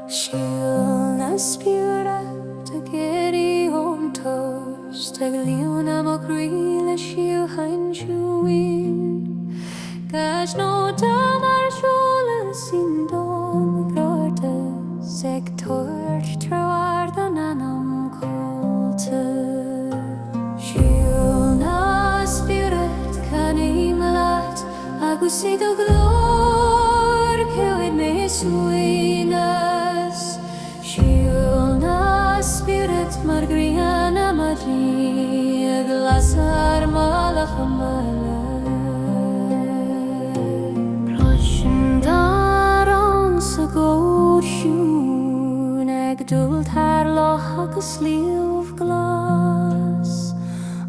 Síochána na Spiorad a geri on toast ag líon am a Croí le Síocháin siúin Gas no damar Solas in don grortas ag tuairt treward an Anam colte Síochána na Spiorad can imlat agus ag a glór Cuimhne suinas Síochána na Spiorad mar grian am a dí ag lasar malach am sa góisiún ag dúilt thar loch agus líomh glas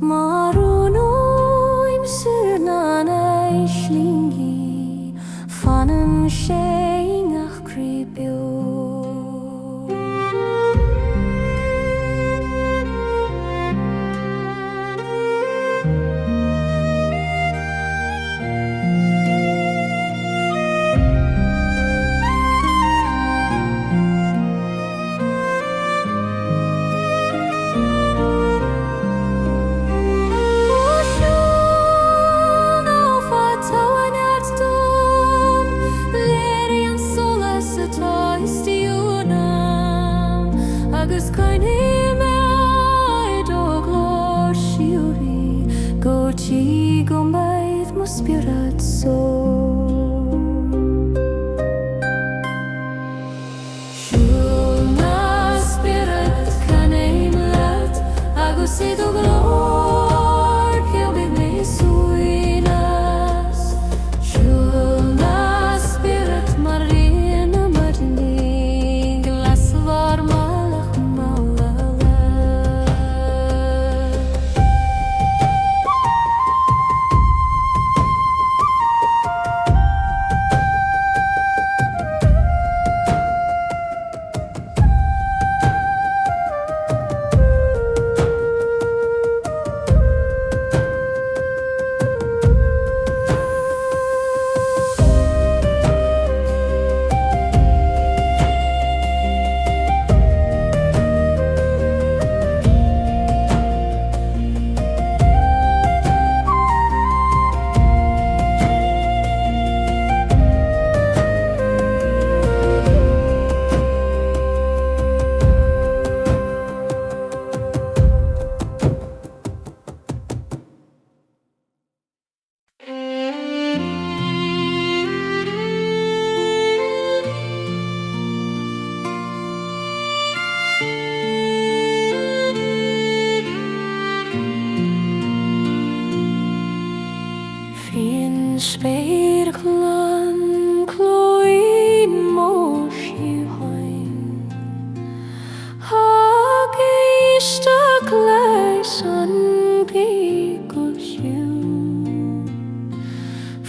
mar únúim sur na éislingi fanan sé ngach críbeo agus Cuimhne meid ó glór siúrí go tí go mbeidh mo Spiorad so Síochána na Spiorad can imlat agus iad ó glór Cuimhne suinas Síochána na Spiorad mar rian am a dní glasvar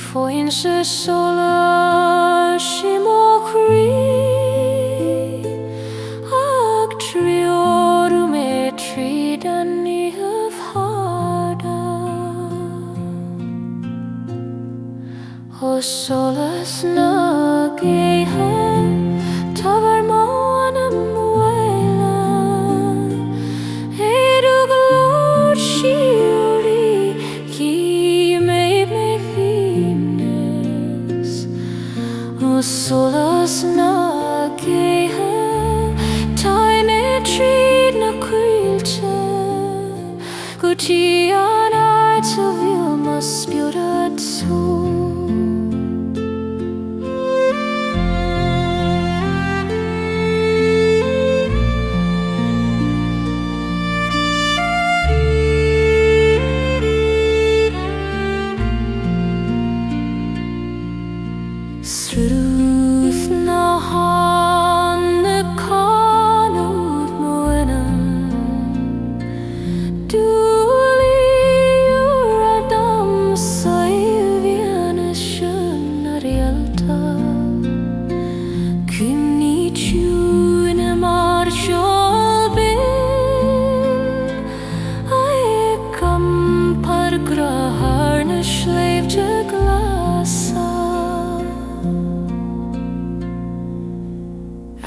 Fonn sa Solas mo Croí ag trioru me tríd an níomh hada O Solas na Gaeilge tavar mo Anam éad ó glór siúrí qui made me O Solas na Gaeilge tá me tríd na cuilte go tí Anáil sa bhíol mo Spiorad so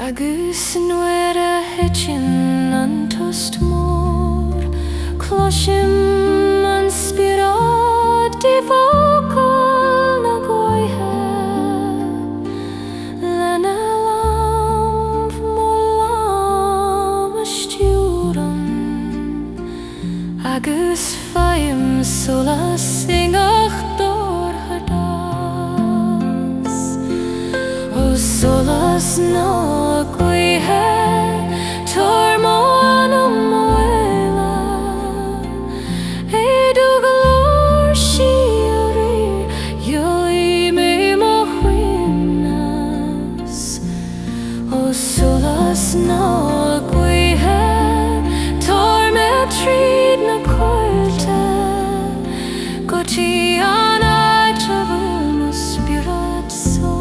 agus nuair a hitchin an tost mór cloisim an Spiorad di bhócail na Gaoithe lena lamh mo lam a stiúran agus faim Solas singach dortha das ó Solas ná Gaoithe tar mo Anam mo eile é dúgalóir siúrí dhealaí mé mo chuimhnas ó Solas ná Gaoithe tar me tríd na Coille gotí Anáil trabhfuil mo Spiorad sór.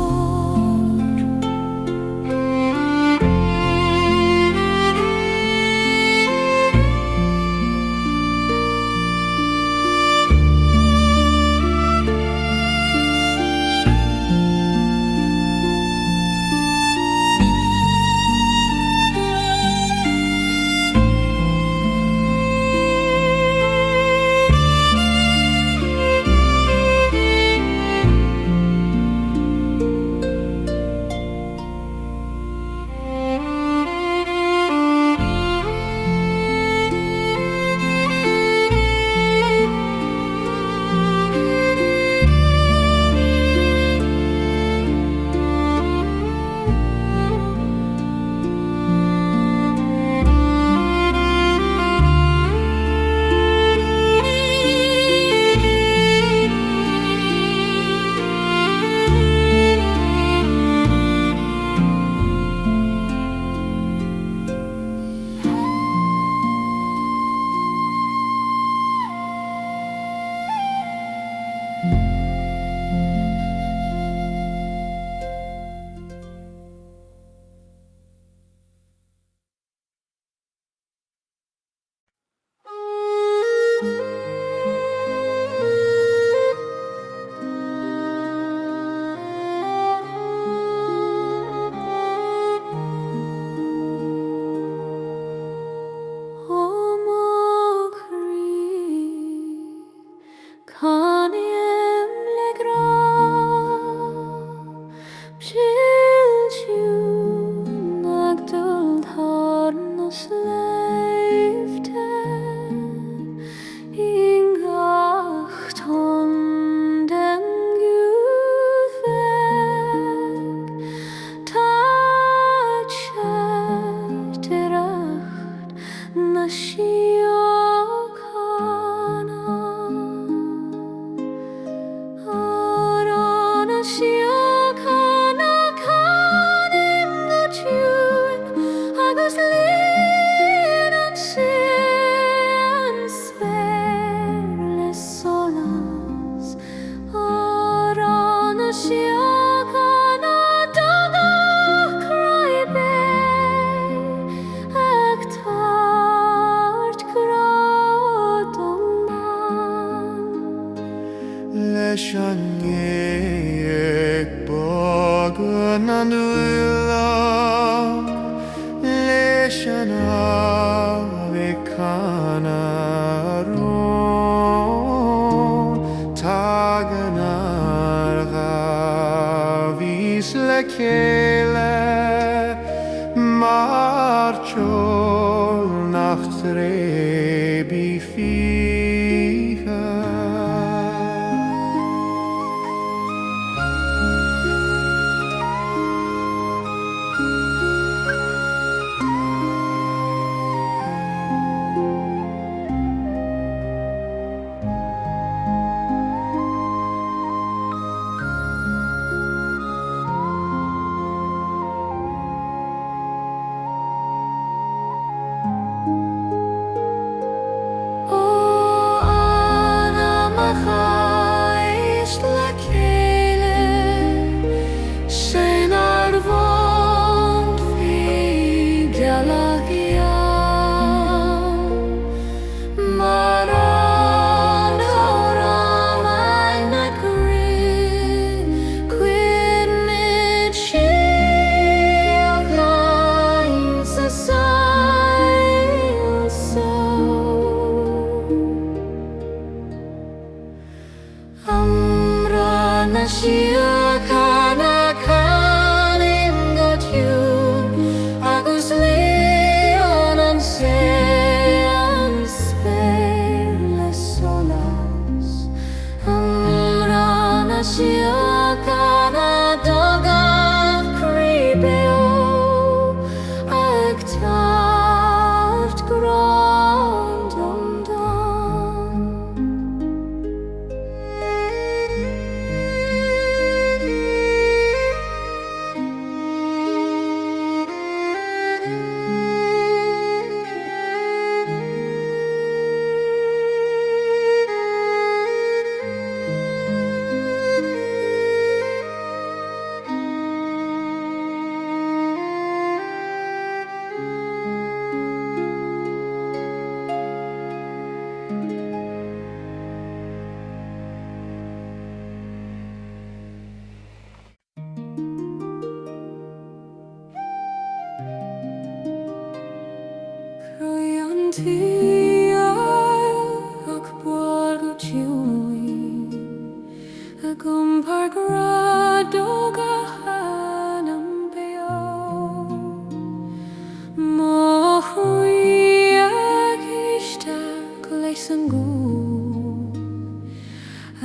Síochána canim go tiún agus líon an sin spéirlis solas arán a Síochána dogach Croí ag tart gradam leis an bogan an uileach leis an hAbhann tagan ar ghavís le céile mar teol nach trébi fiche. tSaoghail ach báil go tiúin agam pargrad ó Anam beo má Croí ag isteach leis an gcúl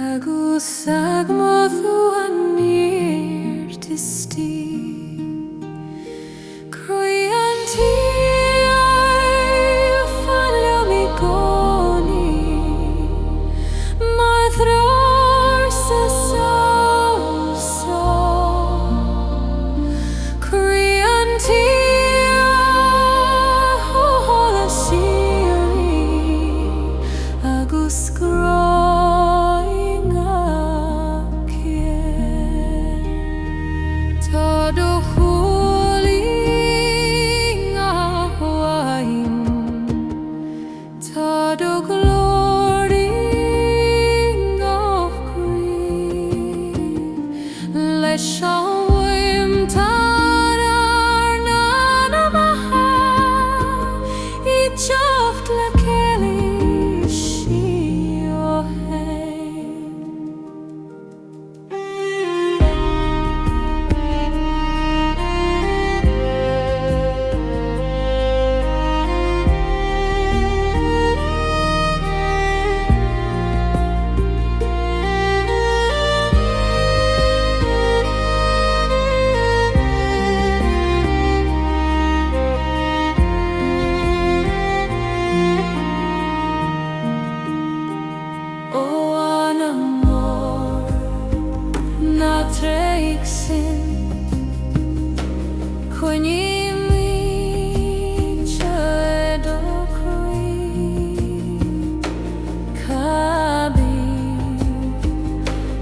agus agmhathú an níor tistí Croí an tSaoghail fanleo mi gcónaí mar threor sa solas Croí an tSaoghail óla sirí agus scráing tá do chualing hAbhann tá do glóring Croí leis an bhuaimhneáin ar Anam I teacht le Gaeilge Ó Anam mór na tréigh sin Cuimhne do Croí Cabí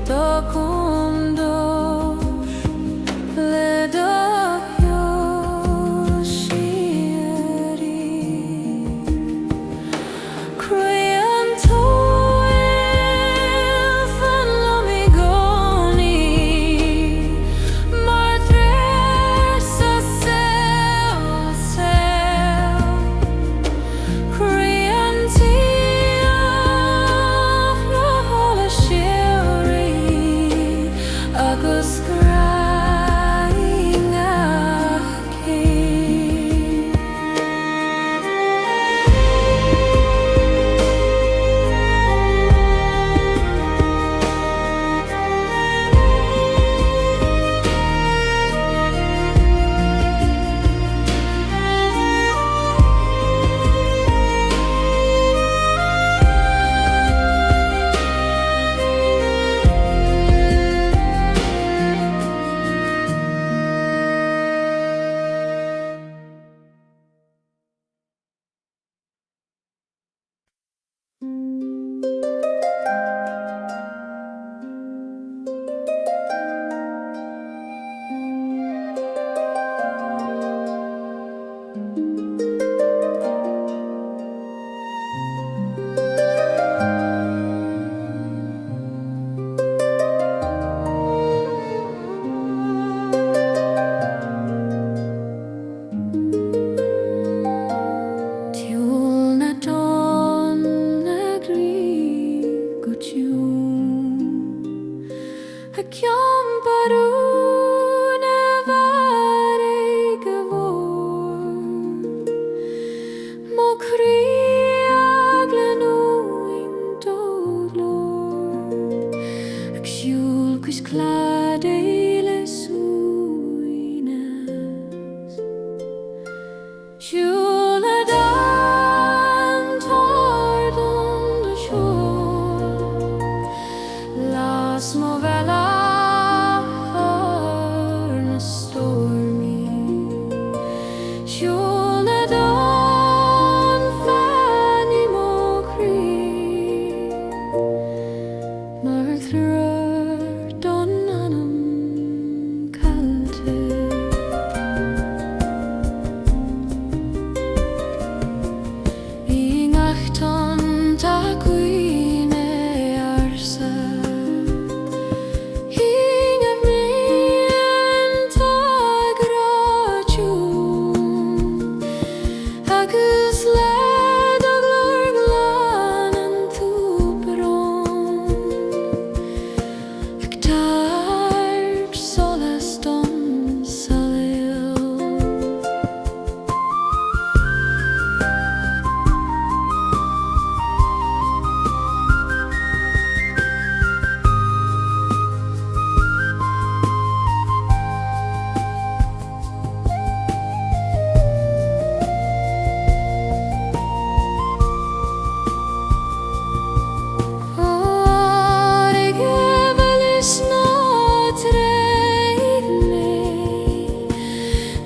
do Condor le do sirí Croí an tSaoghail fanleo mi gcónaí mar threor sa solas Croí an tSaoghail óla sirí agus scráing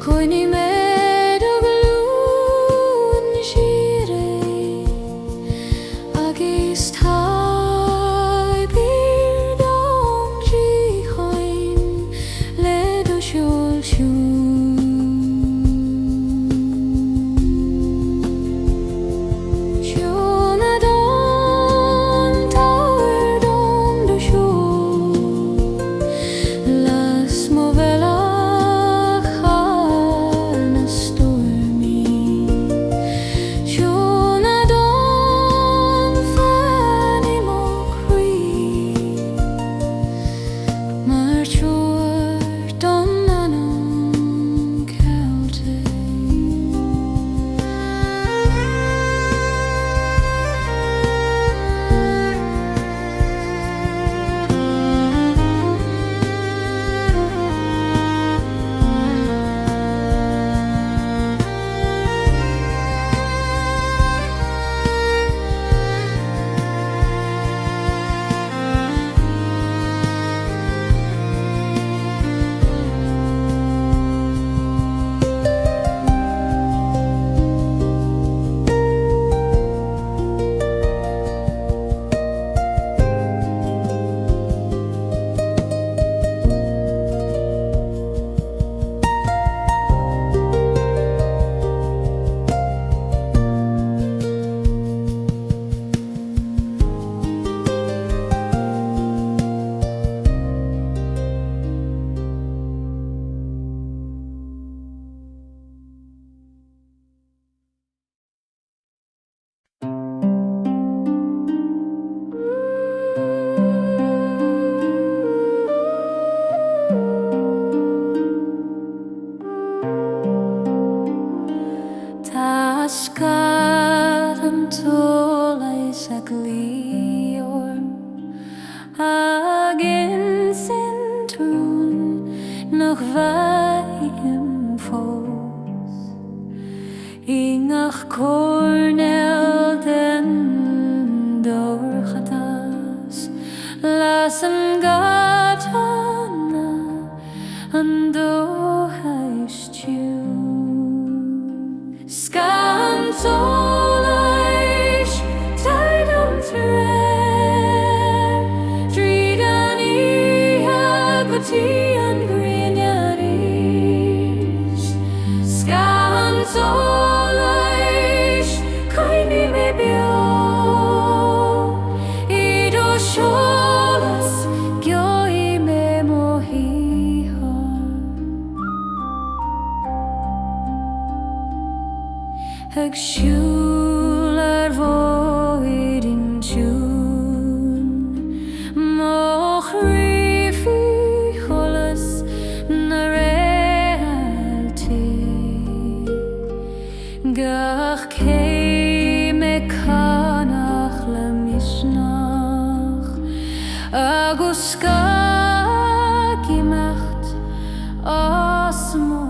Coille med og glún shire agist hai bir dong ji khoin le do shul shu shuna don tower dong do shu las movela Scáth tSolais ag líor agin sin trún nach bhaim fós ingach cornel den dorchatas las an gatana an dohaistú Scáth tSolais tied on thread Dríd an ihe gotí an grinearis Scáth tSolais Cuimhne me bio Iad ó Solas Gaoithe me mohíha Ag siúl ar bhóid in tún Mo chríofaí cholas na Réaltaí Gach cé me canach le misnach agus Scáth imeacht as mo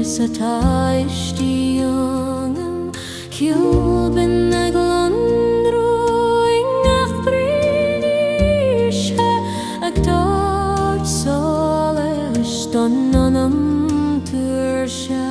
Sataystiungen Ceol bin ag landrúing ach brínishe ag tSolais don Anam tuairsead.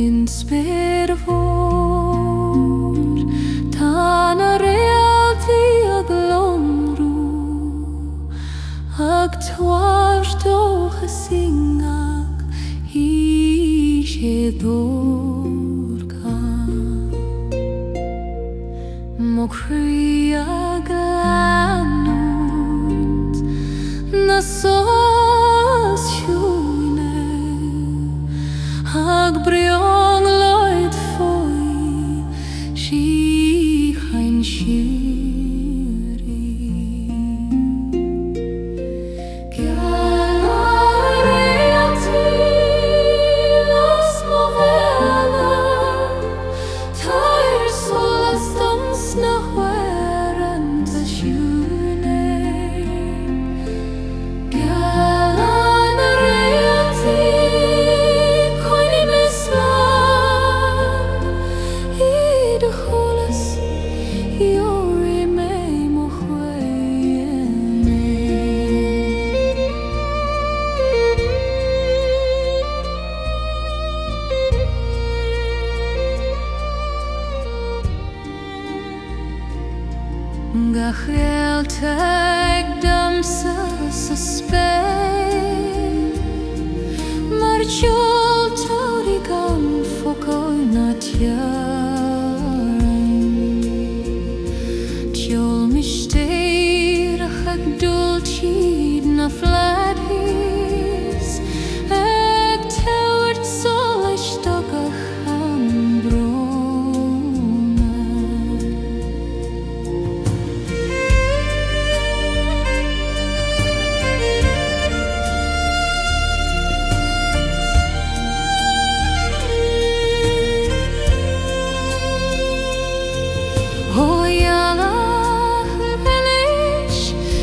in spéir fór tá na réaltaí ag lomhrú ag twartócha singach hí sé dórcha mo Croí ag anút na Solas siúine ag briong loid foi Síochána siúrí Gealán réaltaí las mo bhealach tSolais dons na huairanta siúne Gealán réaltaí Cuimhne iad a cholas iori mé mo chuaine Réaltaí damsa sa spéir mar teoltóirí gan focail na tearainn teol mistéireach ag dul tíd na fladhís ag tabhairt solaisteach a chambróna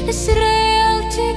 Is Réaltaí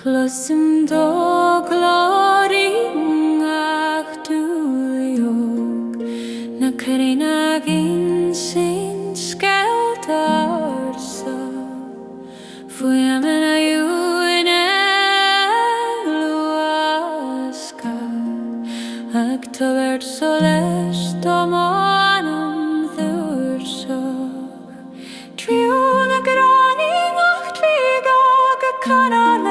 Closum do gloring ach dúliog na carina gin sin Scáth arsa fui amena you in eluasca ag tobert Solas tomo Anam thursog triu na graning ach tviga gCrann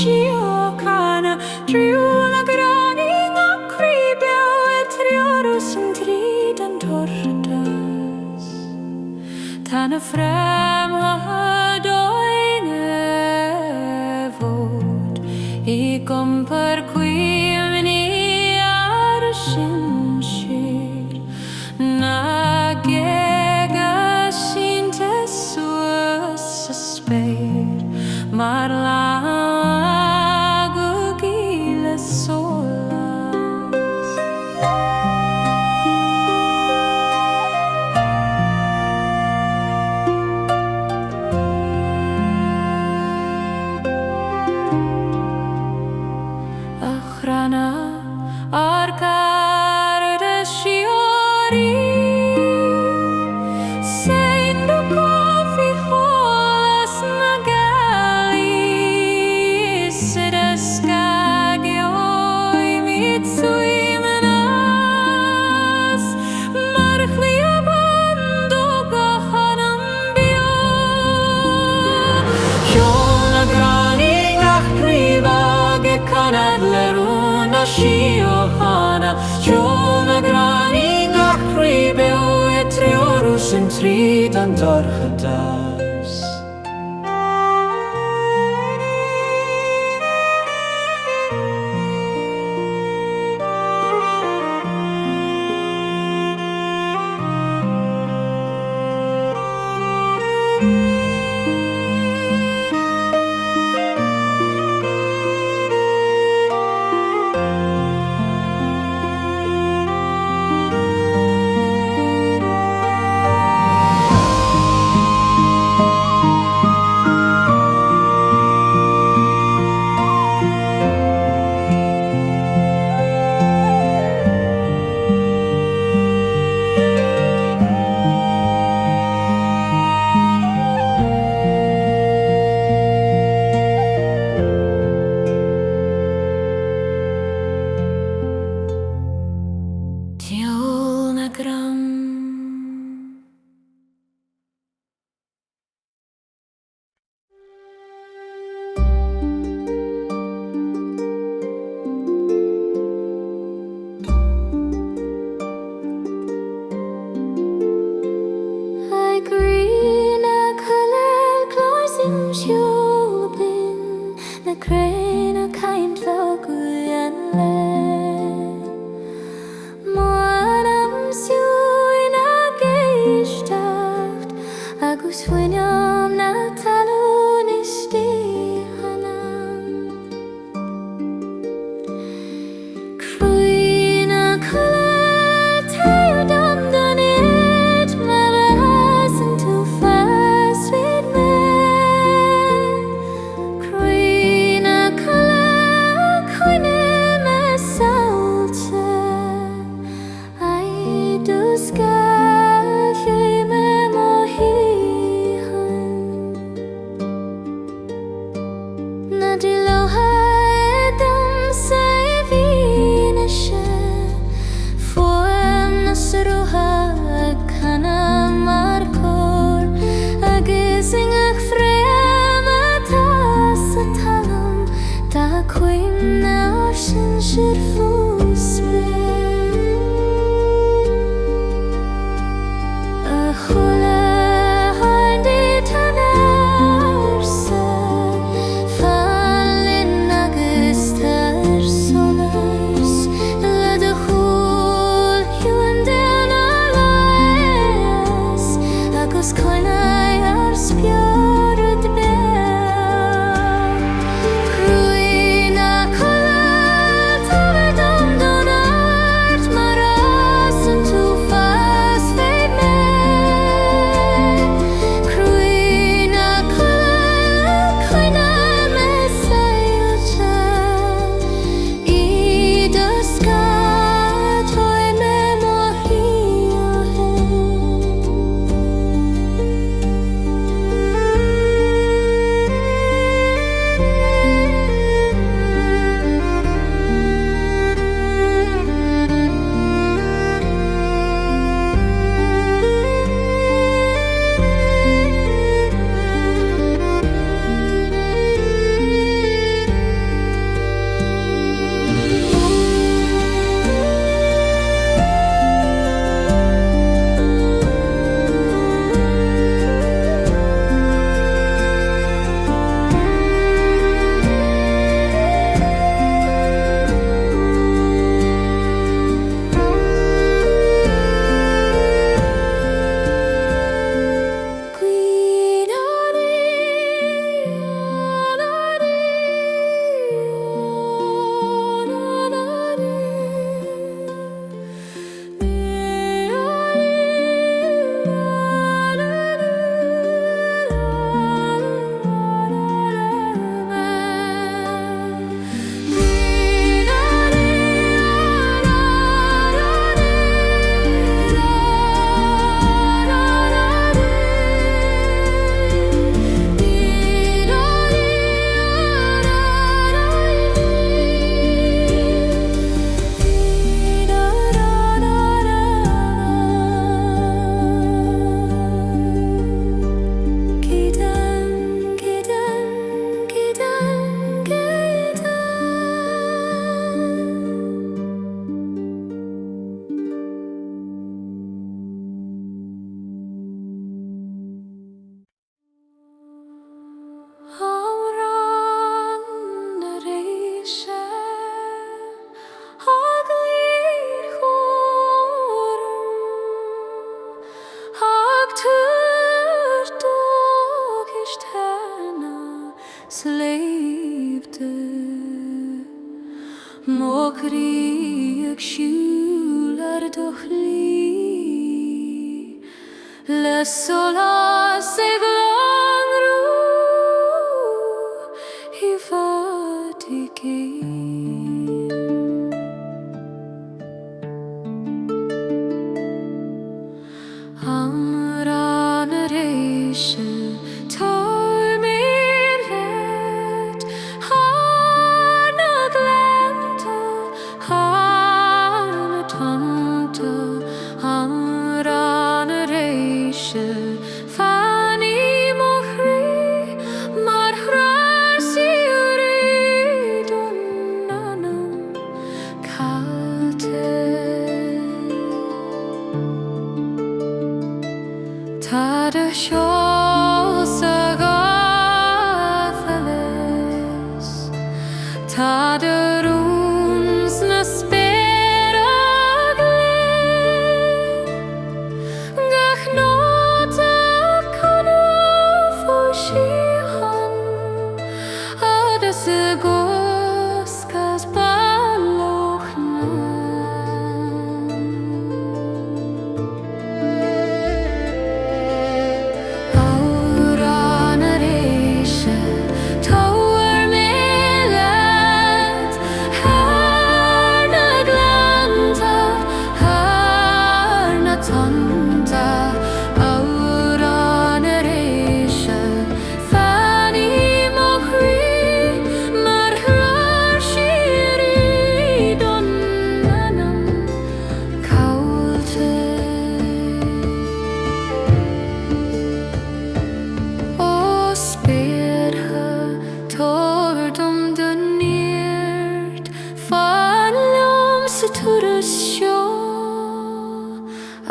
Síochána triúna graning ach Ethereal Ethereal an tríd an tordas Tána frem dóine vód I gompar Cuimhne ar sin sir na gega sin te suas a spéir mar Síochána Ceol na graning ach Ethereal an tríd an tordas sleepte Mokri siúlar dochli Le solas glangru I fatiki Amhrán Réise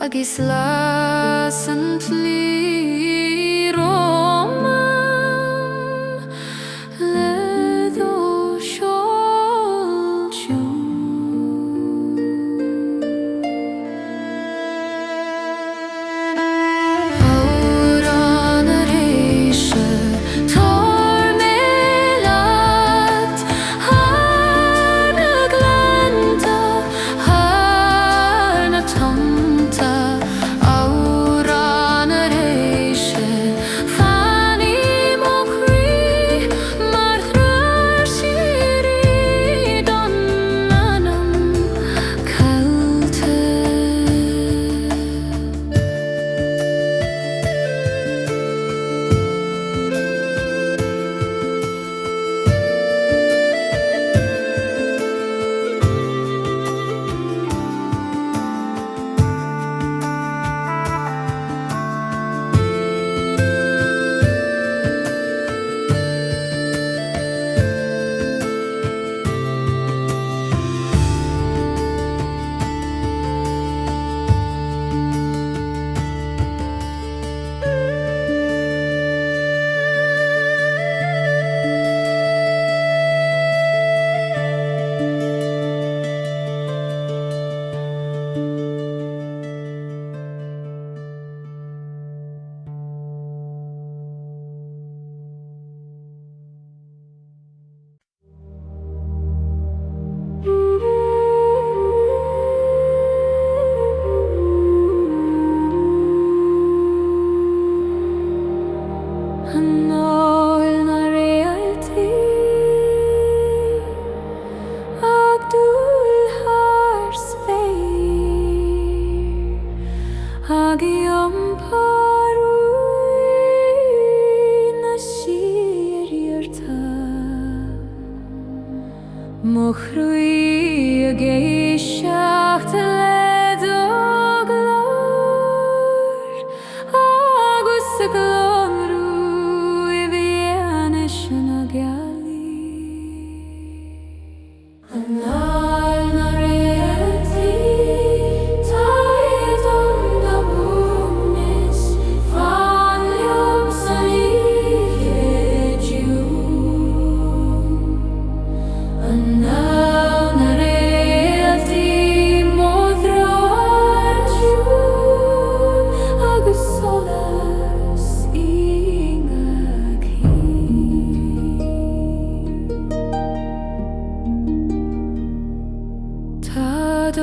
Agis lasant li romam ledo sholchu Amhrán Réise tar melat harna glanta harna tamta Anáil na Réaltaí ag dúil thar spéir ag iomparóid na Síochána Mo Croí a géisteacht le do glór agus a glór Anáil na Réaltaí taighdeán na bhuaimnis Fonn liom san ícheadú Anáil na Réaltaí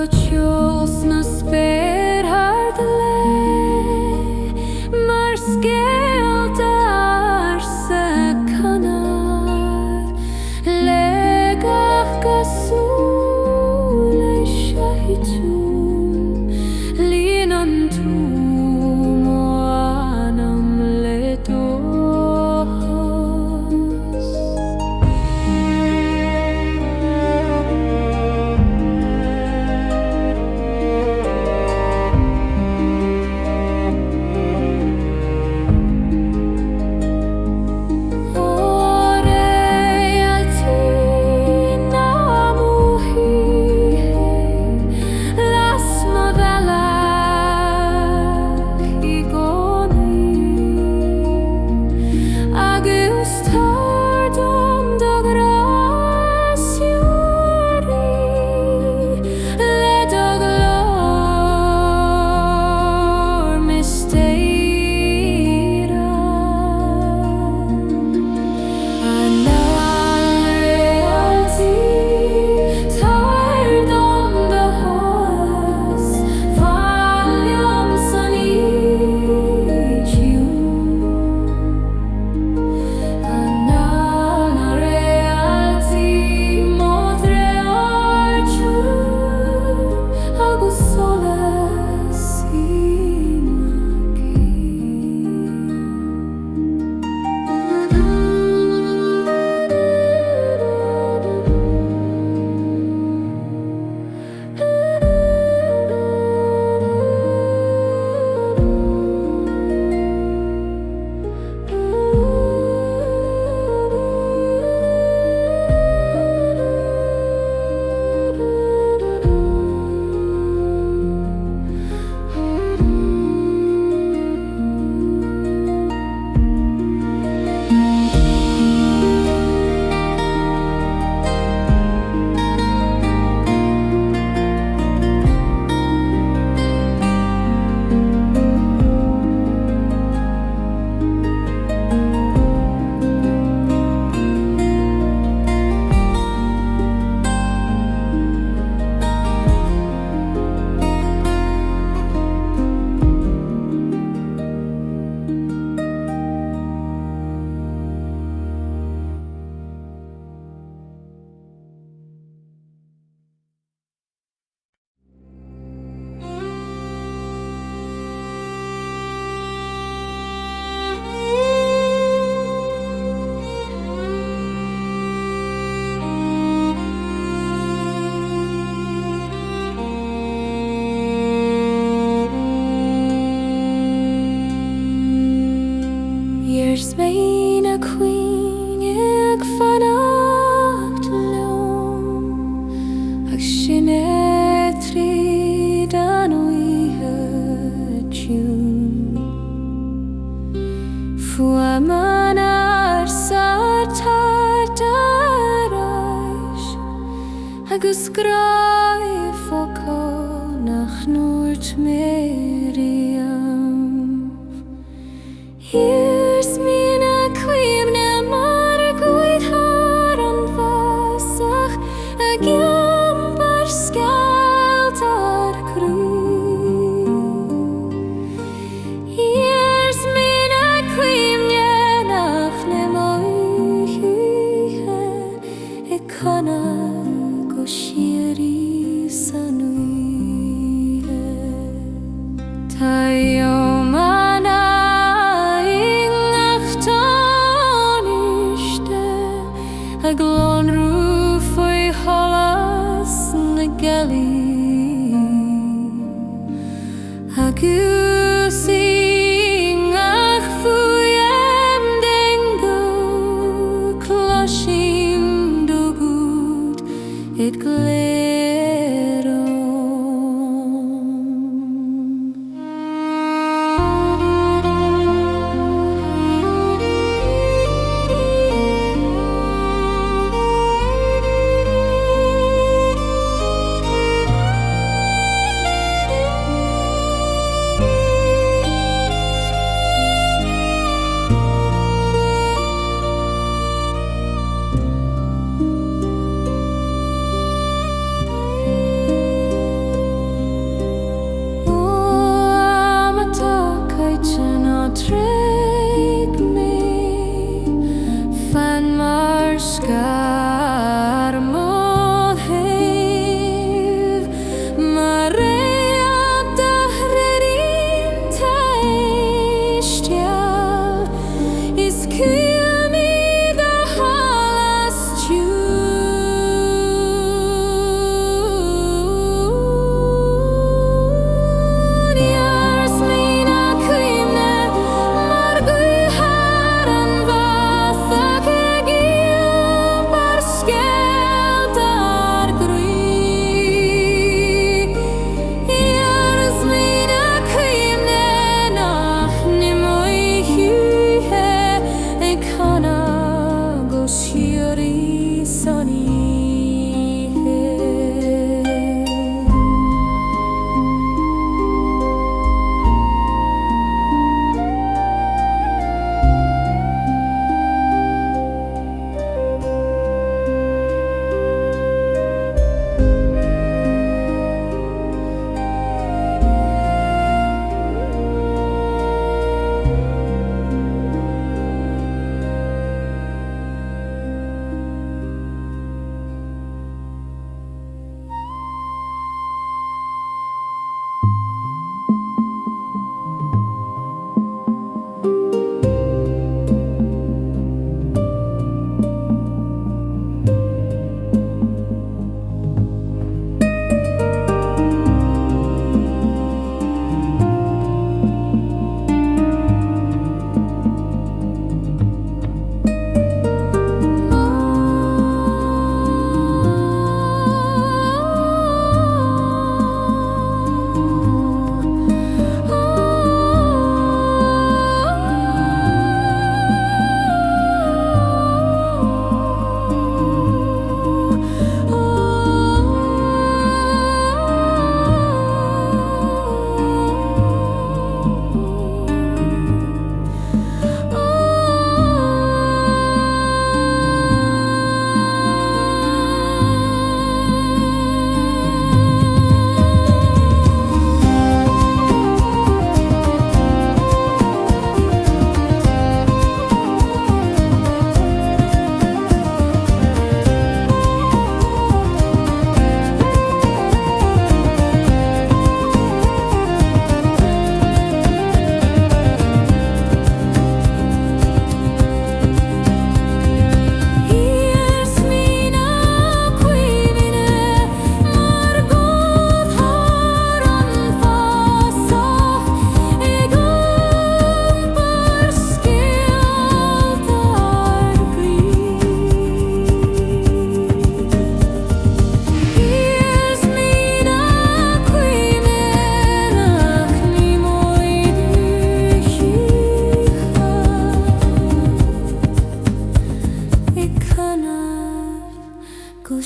tjols na Spiorad le mar Scéal dar sa canad le gach go Solas shaitún líon an túm ó Anam le dos. O Réaltaí na muhi las modalach I gcónaí agus tardom do graciúí le do glór misteira. Anáil Réaltaí tardom do hos Fáiliom san íchiú. Anáil Réaltaí modre orchú agus solas Iarsmaí na Cuimhne ag fannacht leom ag sin tríd an uithe tún. Fuaman sa tartarais agus Gaoithe focó nach nuairt Miriam. Iarsmaí na Cuimhne mar Gaoithe an bhasach a gceambar Scáth ar Croí. Iarsmaí na Cuimhne nach lemoithe I canna go siarí san uithe. Taomhana a glónrú faoi cholas na Gaeilge agus ach fuaim dengo closhim do good it glero. scar mod hef ma Réaltaí tSaoghail is Cuimhne da halas tún Iarsmaí na Cuimhne mar Gaeilge Scáth ar Croí Iarsmaí na Cuimhne nach nimóidhe ag chana go siúrí soníthe. Go